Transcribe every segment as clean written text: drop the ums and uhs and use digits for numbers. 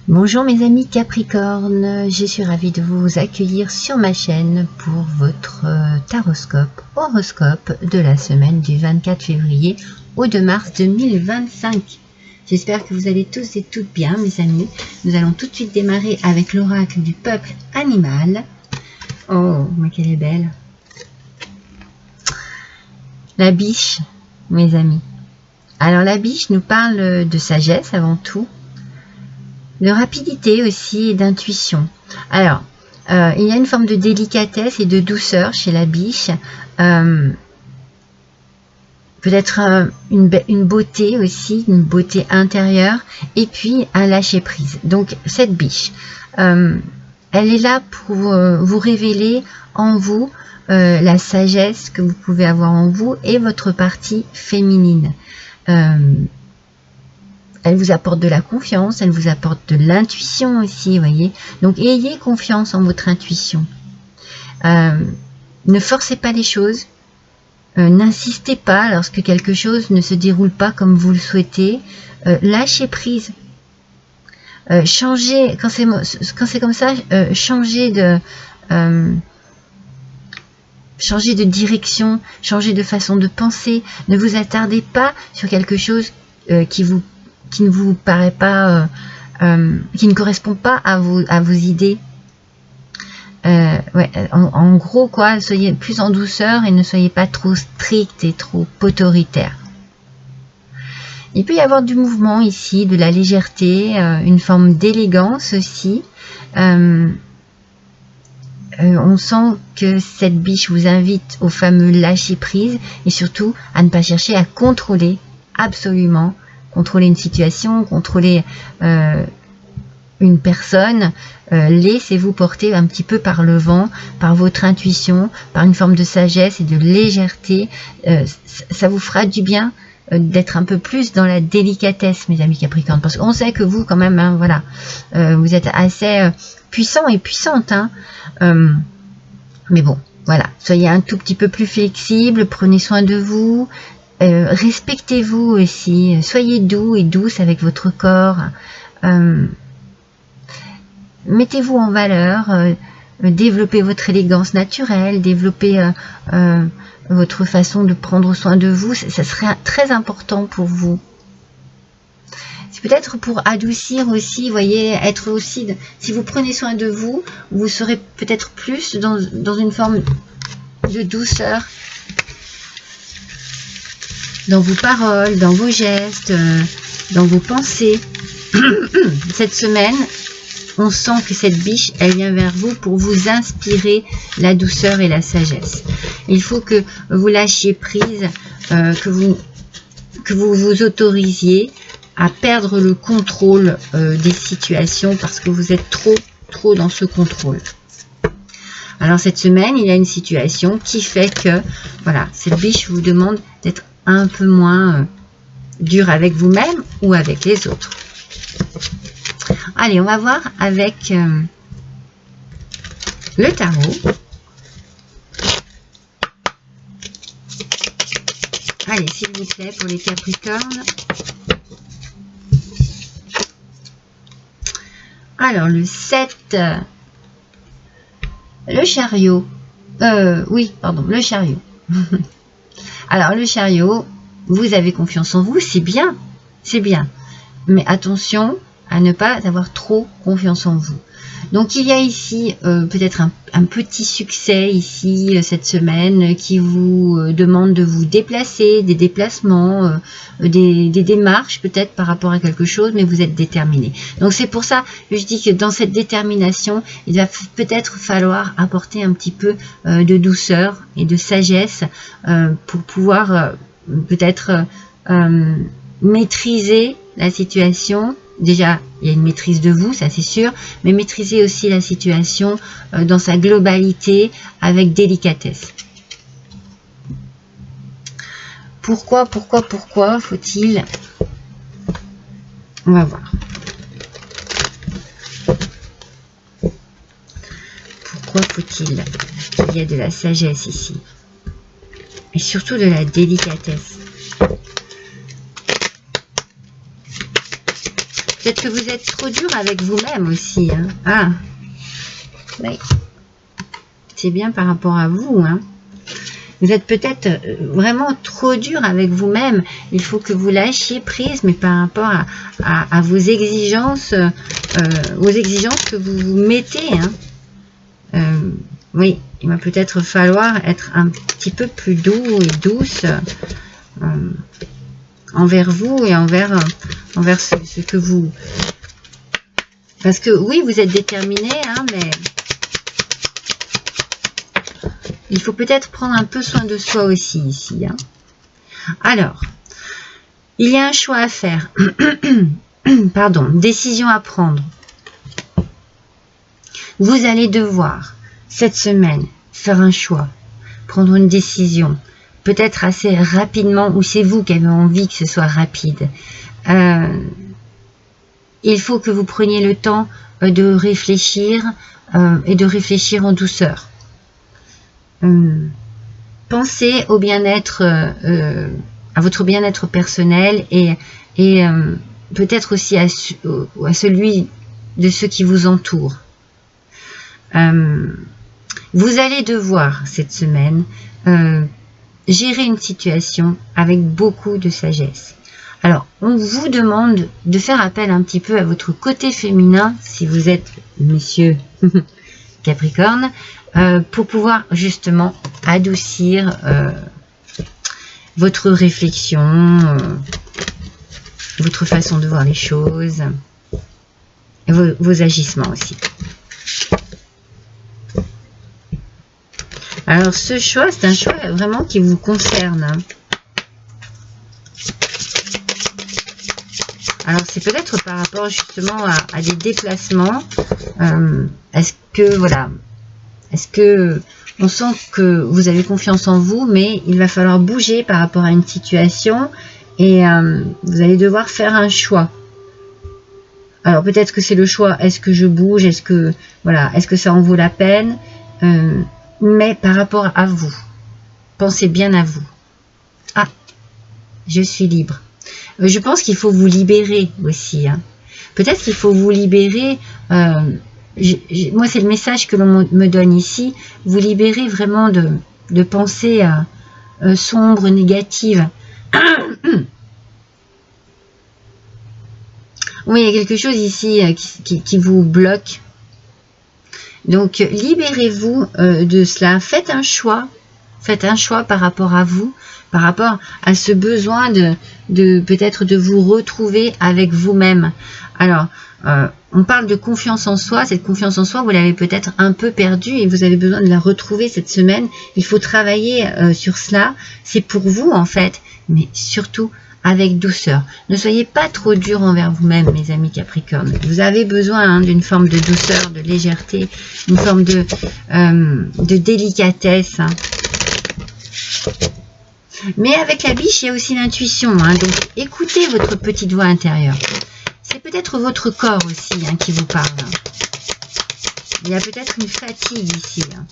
Bonjour mes amis Capricorne, je suis ravie de vous accueillir sur ma chaîne pour votre horoscope de la semaine du 24 février au 2 mars 2025. J'espère que vous allez tous et toutes bien mes amis. Nous allons tout de suite démarrer avec l'oracle du peuple animal. Oh, mais qu'elle est belle. La biche, mes amis. Alors la biche nous parle de sagesse avant tout. De rapidité aussi et d'intuition. Alors, il y a une forme de délicatesse et de douceur chez la biche. Peut-être une beauté aussi, une beauté intérieure. Et puis, un lâcher-prise. Donc, cette biche, elle est là pour vous révéler en vous la sagesse que vous pouvez avoir en vous et votre partie féminine. Elle vous apporte de la confiance, elle vous apporte de l'intuition aussi, voyez. Donc, ayez confiance en votre intuition. Ne forcez pas les choses. N'insistez pas lorsque quelque chose ne se déroule pas comme vous le souhaitez. Lâchez prise. Changez, quand c'est comme ça, changez de direction, changez de façon de penser. Ne vous attardez pas sur quelque chose qui ne vous paraît pas, qui ne correspond pas à vos idées. Ouais, en gros, quoi, soyez plus en douceur et ne soyez pas trop strict et trop autoritaire. Il peut y avoir du mouvement ici, de la légèreté, une forme d'élégance aussi. On sent que cette biche vous invite au fameux lâcher prise et surtout à ne pas chercher à contrôler absolument. Contrôler une situation, contrôler une personne, laissez-vous porter un petit peu par le vent, par votre intuition, par une forme de sagesse et de légèreté. Ça vous fera du bien d'être un peu plus dans la délicatesse, mes amis Capricorne, parce qu'on sait que vous, quand même, hein, voilà, vous êtes assez puissant et puissante, hein, mais bon, voilà, soyez un tout petit peu plus flexible, prenez soin de vous. Respectez-vous aussi, soyez doux et douce avec votre corps, mettez-vous en valeur, développez votre élégance naturelle, développez votre façon de prendre soin de vous, ça serait très important pour vous. C'est peut-être pour adoucir aussi, voyez, être aussi, si vous prenez soin de vous, vous serez peut-être plus dans une forme de douceur, dans vos paroles, dans vos gestes, dans vos pensées. Cette semaine, on sent que cette biche, elle vient vers vous pour vous inspirer la douceur et la sagesse. Il faut que vous lâchiez prise, que vous vous autorisiez à perdre le contrôle des situations parce que vous êtes trop dans ce contrôle. Alors cette semaine, il y a une situation qui fait que, voilà, cette biche vous demande d'être un peu moins dur avec vous-même ou avec les autres. Allez, on va voir avec le tarot. Allez, s'il vous plaît, pour les Capricornes. Alors, le 7, le chariot. Oui, pardon, le chariot. Alors, le chariot, vous avez confiance en vous, c'est bien, c'est bien. Mais attention à ne pas avoir trop confiance en vous. Donc, il y a ici peut-être un petit succès ici cette semaine qui vous demande de vous déplacer, des déplacements, des démarches peut-être par rapport à quelque chose, mais vous êtes déterminé. Donc, c'est pour ça que je dis que dans cette détermination, il va peut-être falloir apporter un petit peu de douceur et de sagesse pour pouvoir peut-être maîtriser la situation. Déjà, il y a une maîtrise de vous, ça c'est sûr, mais maîtriser aussi la situation dans sa globalité avec délicatesse. Pourquoi faut-il... On va voir. Pourquoi faut-il qu'il y ait de la sagesse ici? Et surtout de la délicatesse. Peut-être que vous êtes trop dur avec vous-même aussi. Hein. Ah, oui. C'est bien par rapport à vous. Hein. Vous êtes peut-être vraiment trop dur avec vous-même. Il faut que vous lâchiez prise, mais par rapport à vos exigences que vous vous mettez. Hein. Oui, il va peut-être falloir être un petit peu plus doux et douce envers vous et envers ce que vous... Parce que oui, vous êtes déterminé, hein, mais il faut peut-être prendre un peu soin de soi aussi ici. Hein. Alors, il y a un choix à faire. Pardon, décision à prendre. Vous allez devoir, cette semaine, faire un choix, prendre une décision, peut-être assez rapidement, ou c'est vous qui avez envie que ce soit rapide. Il faut que vous preniez le temps de réfléchir et de réfléchir en douceur. Pensez au bien-être, à votre bien-être personnel et peut-être aussi à celui de ceux qui vous entourent. Vous allez devoir cette semaine gérer une situation avec beaucoup de sagesse. Alors, on vous demande de faire appel un petit peu à votre côté féminin, si vous êtes monsieur Capricorne, pour pouvoir justement adoucir votre réflexion, votre façon de voir les choses, et vos agissements aussi. Alors, ce choix, c'est un choix vraiment qui vous concerne. Hein. Alors, c'est peut-être par rapport justement à des déplacements. Est-ce que, voilà, est-ce que on sent que vous avez confiance en vous, mais il va falloir bouger par rapport à une situation et vous allez devoir faire un choix. Alors, peut-être que c'est le choix, est-ce que je bouge, est-ce que, voilà, est-ce que ça en vaut la peine, mais par rapport à vous, pensez bien à vous. Ah, je suis libre. Je pense qu'il faut vous libérer aussi. Hein. Peut-être qu'il faut vous libérer. Moi, c'est le message que l'on me donne ici. Vous libérer vraiment de pensées sombres, négatives. Oui, il y a quelque chose ici qui vous bloque. Donc, libérez-vous de cela. Faites un choix. Faites un choix par rapport à vous, par rapport à ce besoin de peut-être de vous retrouver avec vous-même. Alors, on parle de confiance en soi. Cette confiance en soi, vous l'avez peut-être un peu perdue et vous avez besoin de la retrouver cette semaine. Il faut travailler sur cela. C'est pour vous, en fait, mais surtout avec douceur. Ne soyez pas trop dur envers vous-même, mes amis Capricorne. Vous avez besoin d'une forme de douceur, de légèreté, une forme de délicatesse. Hein. Mais avec la biche, il y a aussi l'intuition. Hein, donc, écoutez votre petite voix intérieure. C'est peut-être votre corps aussi qui vous parle. Il y a peut-être une fatigue ici. Hein.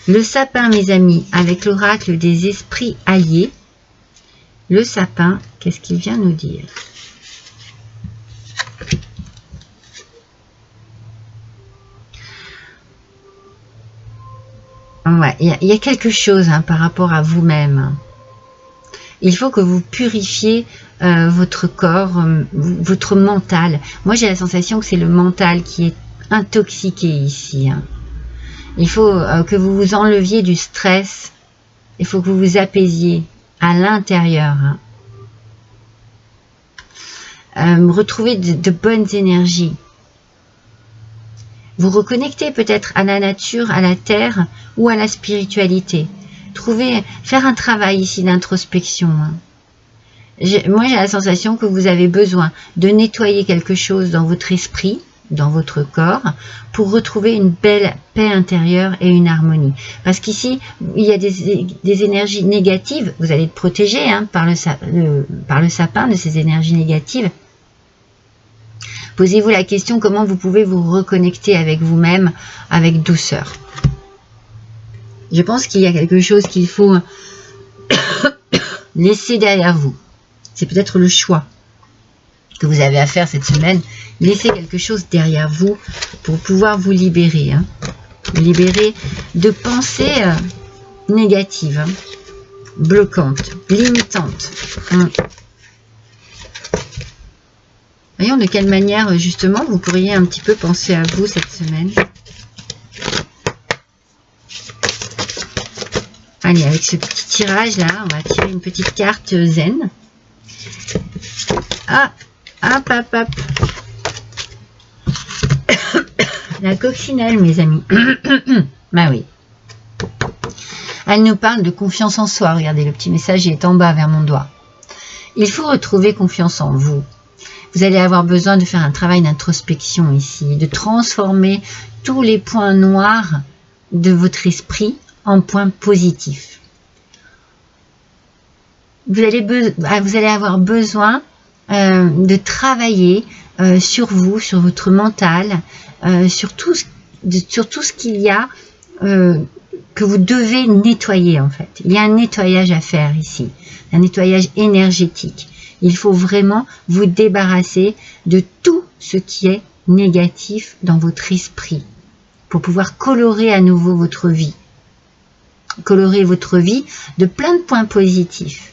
Le sapin, mes amis, avec l'oracle des esprits alliés. Le sapin, qu'est-ce qu'il vient nous dire ? Ouais, il y a quelque chose par rapport à vous-même. Il faut que vous purifiez votre corps, votre mental. Moi, j'ai la sensation que c'est le mental qui est intoxiqué ici. Hein. Il faut que vous vous enleviez du stress. Il faut que vous vous apaisiez à l'intérieur. Hein. Retrouvez de bonnes énergies. Vous reconnectez peut-être à la nature, à la terre ou à la spiritualité. Faire un travail ici d'introspection. Hein. Moi, j'ai la sensation que vous avez besoin de nettoyer quelque chose dans votre esprit, dans votre corps, pour retrouver une belle paix intérieure et une harmonie. Parce qu'ici, il y a des énergies négatives. Vous allez être protégé par le sapin de ces énergies négatives. Posez-vous la question comment vous pouvez vous reconnecter avec vous-même avec douceur. Je pense qu'il y a quelque chose qu'il faut laisser derrière vous. C'est peut-être le choix que vous avez à faire cette semaine. Laissez quelque chose derrière vous pour pouvoir vous libérer. Hein. Vous libérer de pensées négatives, hein, bloquantes, limitantes. Hein. Voyons de quelle manière, justement, vous pourriez un petit peu penser à vous cette semaine. Allez, avec ce petit tirage-là, on va tirer une petite carte zen. Ah, hop, hop, hop. La coccinelle, mes amis. Bah oui. Elle nous parle de confiance en soi. Regardez, le petit message est en bas vers mon doigt. Il faut retrouver confiance en vous. Vous allez avoir besoin de faire un travail d'introspection ici, de transformer tous les points noirs de votre esprit en points positifs. Vous allez avoir besoin de travailler sur vous, sur votre mental, sur tout ce qu'il y a que vous devez nettoyer en fait. Il y a un nettoyage à faire ici, un nettoyage énergétique. Il faut vraiment vous débarrasser de tout ce qui est négatif dans votre esprit pour pouvoir colorer à nouveau votre vie. Colorer votre vie de plein de points positifs,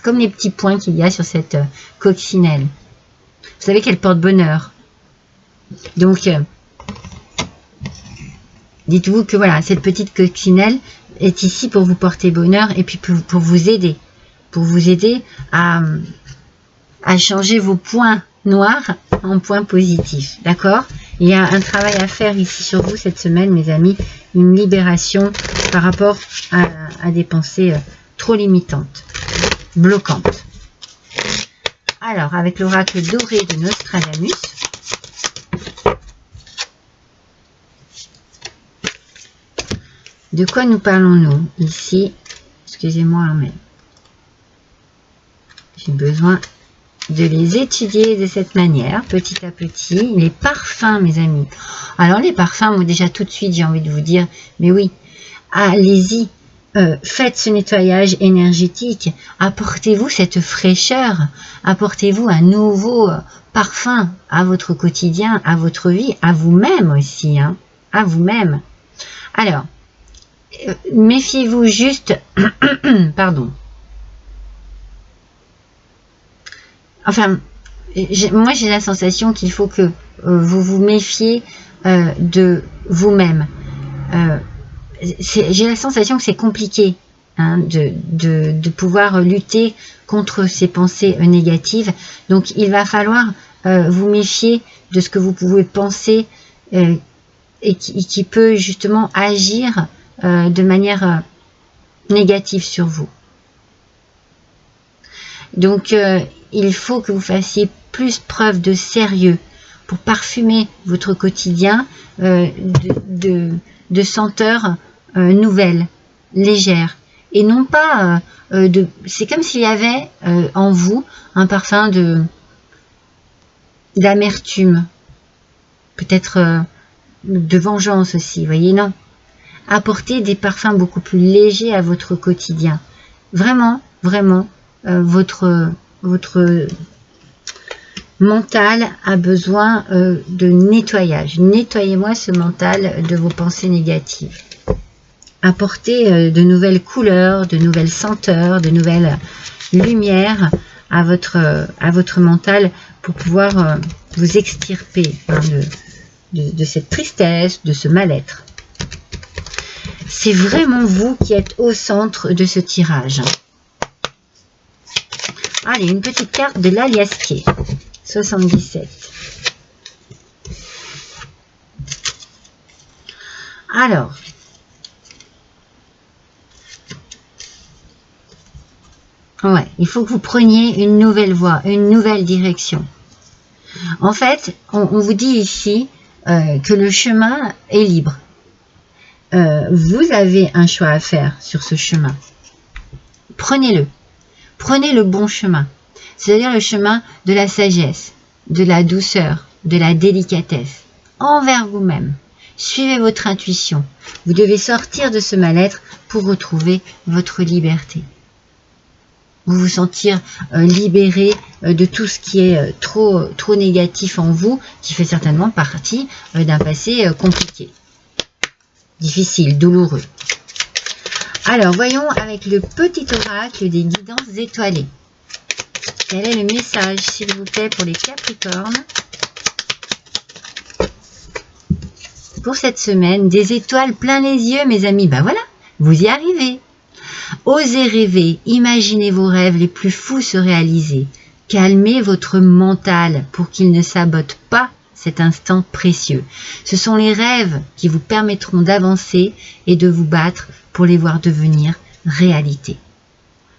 comme les petits points qu'il y a sur cette coccinelle. Vous savez qu'elle porte bonheur. Donc, dites-vous que voilà, cette petite coccinelle est ici pour vous porter bonheur et puis pour vous aider. Pour vous aider à changer vos points noirs en points positifs. D'accord? Il y a un travail à faire ici sur vous cette semaine, mes amis. Une libération par rapport à des pensées trop limitantes, bloquantes. Alors, avec l'oracle doré de Nostradamus, de quoi nous parlons-nous ici? Excusez-moi, mais j'ai besoin de les étudier de cette manière, petit à petit. Les parfums, mes amis. Alors, les parfums, moi, déjà tout de suite, j'ai envie de vous dire, mais oui, allez-y, faites ce nettoyage énergétique, apportez-vous cette fraîcheur, apportez-vous un nouveau parfum à votre quotidien, à votre vie, à vous-même aussi, hein, à vous-même. Alors, méfiez-vous juste, pardon. Enfin, moi j'ai la sensation qu'il faut que vous vous méfiez de vous-même. J'ai la sensation que c'est compliqué hein, de pouvoir lutter contre ces pensées négatives. Donc il va falloir vous méfier de ce que vous pouvez penser et qui peut justement agir de manière négative sur vous. Donc il faut que vous fassiez plus preuve de sérieux pour parfumer votre quotidien de senteurs nouvelles, légères. Et non pas c'est comme s'il y avait en vous un parfum d'amertume, peut-être de vengeance aussi, vous voyez, non. Apportez des parfums beaucoup plus légers à votre quotidien. Vraiment, vraiment, votre mental a besoin de nettoyage. Nettoyez-moi ce mental de vos pensées négatives. Apportez de nouvelles couleurs, de nouvelles senteurs, de nouvelles lumières à votre mental pour pouvoir vous extirper hein, de cette tristesse, de ce mal-être. C'est vraiment vous qui êtes au centre de ce tirage. Allez, une petite carte de l'Aliastier, 77. Alors, ouais, il faut que vous preniez une nouvelle voie, une nouvelle direction. En fait, on vous dit ici que le chemin est libre. Vous avez un choix à faire sur ce chemin. Prenez-le. Prenez le bon chemin, c'est-à-dire le chemin de la sagesse, de la douceur, de la délicatesse, envers vous-même. Suivez votre intuition. Vous devez sortir de ce mal-être pour retrouver votre liberté. vous vous sentir libéré de tout ce qui est trop négatif en vous, qui fait certainement partie d'un passé compliqué, difficile, douloureux. Alors, voyons avec le petit oracle des guidances étoilées. Quel est le message, s'il vous plaît, pour les Capricornes pour cette semaine? Des étoiles plein les yeux, mes amis. Ben voilà, vous y arrivez. Osez rêver, imaginez vos rêves les plus fous se réaliser. Calmez votre mental pour qu'il ne sabote pas cet instant précieux. Ce sont les rêves qui vous permettront d'avancer et de vous battre pour les voir devenir réalité.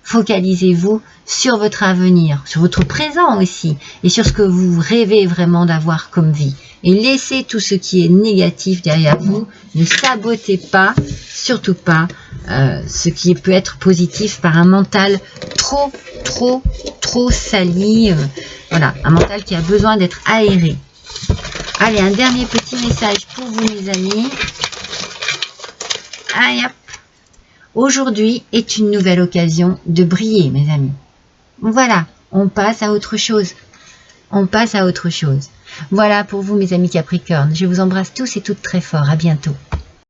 Focalisez-vous sur votre avenir, sur votre présent aussi, et sur ce que vous rêvez vraiment d'avoir comme vie. Et laissez tout ce qui est négatif derrière vous. Ne sabotez pas, surtout pas, ce qui peut être positif par un mental trop sali. Voilà, un mental qui a besoin d'être aéré. Allez, un dernier petit message pour vous, mes amis. Allez, hop. Aujourd'hui est une nouvelle occasion de briller, mes amis. Voilà, on passe à autre chose. On passe à autre chose. Voilà pour vous, mes amis Capricornes. Je vous embrasse tous et toutes très fort. À bientôt.